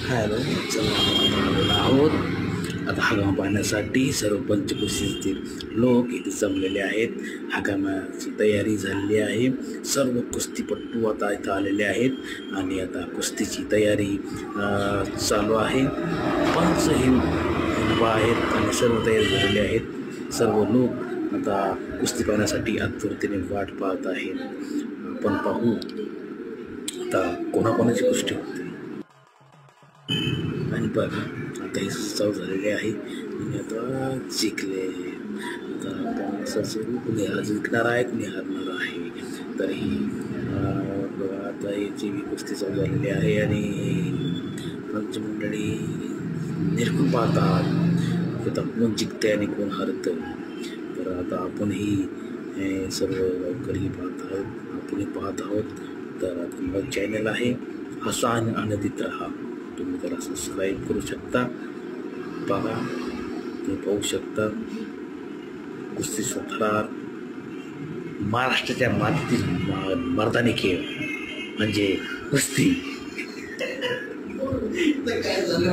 Hello, चला आलेलो आहोत आता हगाम पाहण्यासाठी. सर्व पंचकुशीतील लोक इथे जमलेले आहेत. हगामाची तयारी झालेली आहे. सर्व कुस्तीपट्टू आता इथं आलेले आहेत आणि आता कुस्तीची तयारी चालू आहे. पंच हे उभा आहेत आणि सर्व तयारी झालेले आहेत. सर्व लोक आता कुस्ती पाहण्यासाठी आतुरतेने वाट पाहत आहेत. आपण पाहू आता कोणाकोणाची कुस्ती होते. आणि बघा आता हे चालू झालेले आहे आणि आता जिंकले. आता आपण असं कुणी जिंकणार आहे, कुणी हारणार आहे. तरीही बघा आता ही जी कुस्ती चालू झालेली आहे आणि पंचमंडळी निरखून पाहतात की आता कोण जिंकते आणि कोण हरतं. तर आता आपणही सर्व गावकरी पाहत आहोत, आपणही पाहत आहोत. तर आपलं चॅनल आहे हसा आणि आनंदित राहा. तुम्ही त्याला सबस्क्राईब करू शकता. बघा तुम्ही पाहू शकता कुस्ती थरार महाराष्ट्राच्या मातीतील मर्दानी खेळ म्हणजे कुस्ती.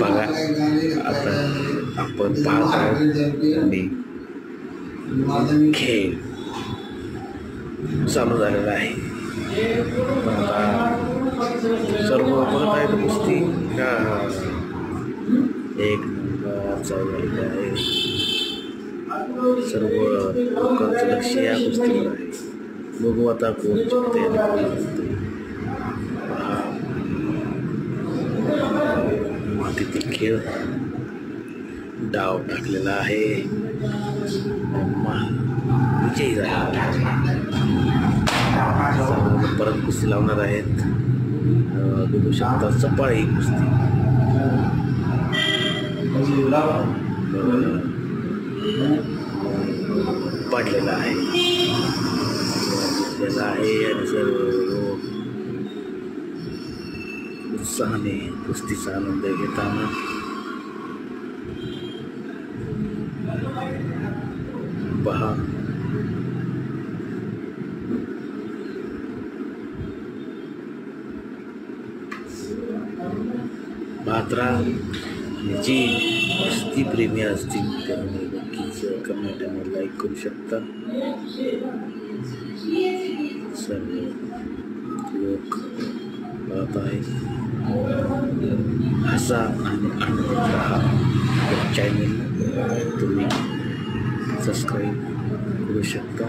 बघा आता आपण पाहत आहोत आणि खेळ चालू झालेला आहे. पण आता सर्व बघत आहेत कुस्ती का एक नंबर चालू झालेला आहे. सर्व लोकांचं लक्ष या कुस्तीवर आहे. बघू आता कोण जिंकते आणि कोण हरते. मातीतील खेळ डाव टाकलेला आहे. विजयी झाला. परत कुस्ती लावणार आहेत. बघू शकता सपाळी कुस्ती पडलेला आहे आणि सर्व उत्साहाने कुस्तीचा आनंद घेताना पहा. पात्रा आणि जी कुस्ती प्रेमी असतील त्यांनी नक्कीच कमेंटमध्ये लाईक करू शकता. सर्व लोक पाहत आहेत. हसा आणि आनंदित राहा या चॅनल तुम्ही सबस्क्राईब करू शकता.